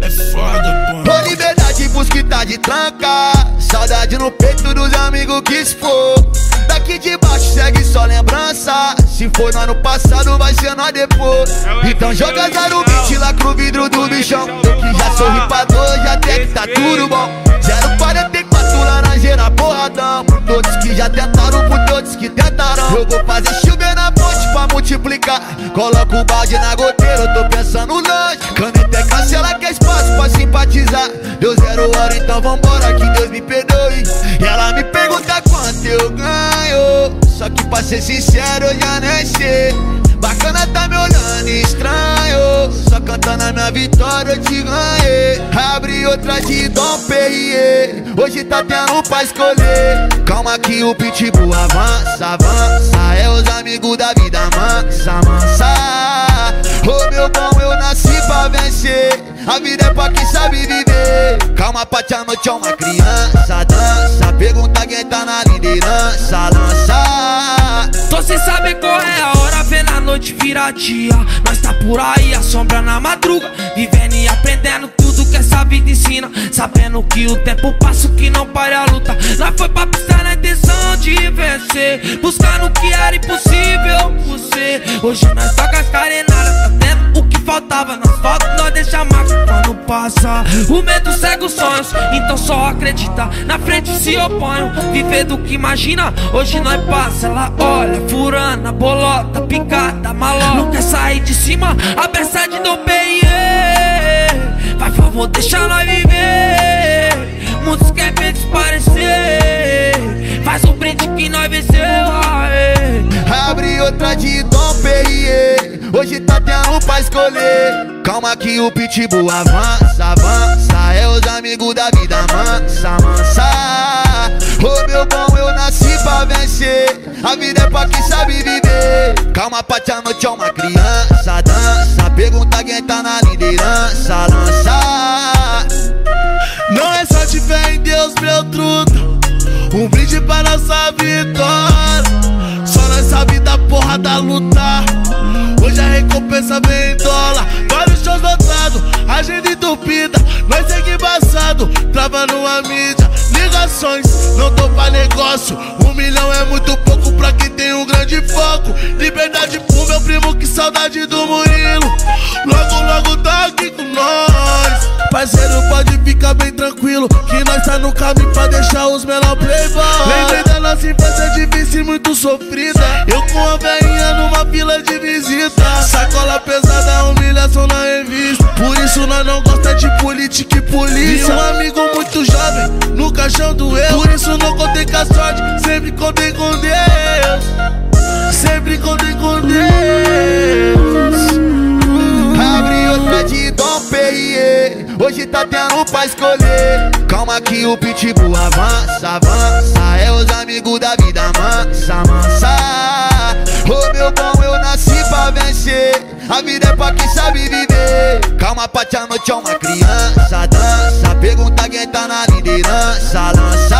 É foda, pô. Ô, liberdade, busca e tá de tranca. Saudade no peito dos amigos que se for. Daqui de baixo segue só lembrança. Se foi no ano passado, vai ser nós depois. Então joga 020 lá pro vidro do bichão. Eu que já sou ripador, já até que tá tudo bom. 044 laranjeira porradão. Por todos que já tentaram, por todos que tentaram. Eu vou fazer chover na ponte pra multiplicar. Coloca o balde na goteira, eu tô pensando longe. Caneta é cancela que é espaço pra simpatizar. Deu 0 hora, então vambora, que Deus me perdoe. E ela me pergunta quanto eu ganho. Só que pra ser sincero eu já nem sei. Bacana tá me olhando estranho. Só cantando a minha vitória eu te ganhei. Abre outra de Dom Perrier. Hoje tá tendo pra escolher. Calma que o pitbull avança, avança. É os amigos da vida mansa, mansa. Ô meu bom, eu nasci pra vencer. A vida é pra quem sabe viver. Calma, Pati, a noite é uma criança. Dança, pergunta quem tá na liderança. Lança. Tô sem saber qual é a hora, vê na noite vira dia. Nós tá por aí, a sombra na madruga. Vivendo e aprendendo tudo que essa vida ensina. Sabendo que o tempo passa, que não para a luta. Nós foi pra pista na intenção de vencer. Buscando o que era impossível por ser. Hoje nós toca as carenadas, tá tendo o que faltava. Nas fotos nós deixa marca quando passa. O medo cega os sonhos, então só acredita. Na frente se oponham, viver do que imagina. Hoje nós passa, ela olha, furana, bolota, picada, maló. Não quer sair de cima, a beça de Dom Perrier. Vai, favor, deixa nós viver. Muitos querem ver desaparecer. Faz um brinde que nós venceu. Abre outra de Dom Perrier. Hoje tá tendo pra escolher. Calma que o pitbull avança, avança. É os amigos da vida mansa, mansa. Ô meu bom, eu nasci pra vencer. A vida é pra quem sabe viver. Calma, Pati, a noite é uma criança. Dança, pergunta quem tá na liderança. Lança. Não é só de fé em Deus, meu truta. Um brinde pra nossa vitória. Só nós sabe da porra da luta. Hoje a recompensa vem em dólar. Vários shows lotados, agenda entupida. Nós segue embaçado, travando a mídia. Ligações, não tô pra negócio. 1 milhão é muito pouco pra quem tem um grande foco. Liberdade pro meu primo, que saudade do Murilo. Logo, logo tá aqui com nós. Parceiro, pode ficar bem tranquilo, que nós tá no caminho pra deixar os menor playboy. Lembrei da nossa infância difícil e muito sofrida. Eu com a velhinha numa fila de visita. Sacola pesada, humilhação na revista. Por isso nós não gosta de política e polícia. E um amigo muito jovem no caixão do eu. Por isso não contei com a sorte, sempre contei com Deus. Sempre contei com Deus. Abre outra de Dom Perrier. Hoje tá tendo pra escolher. Calma que o pitbull avança, avança. É os amigos da vida mansa, mansa. Ô meu bom, eu nasci pra vencer. A vida é pra quem sabe viver. Calma, Pati, a noite é uma criança. Dança, pergunta quem tá na liderança. Lança.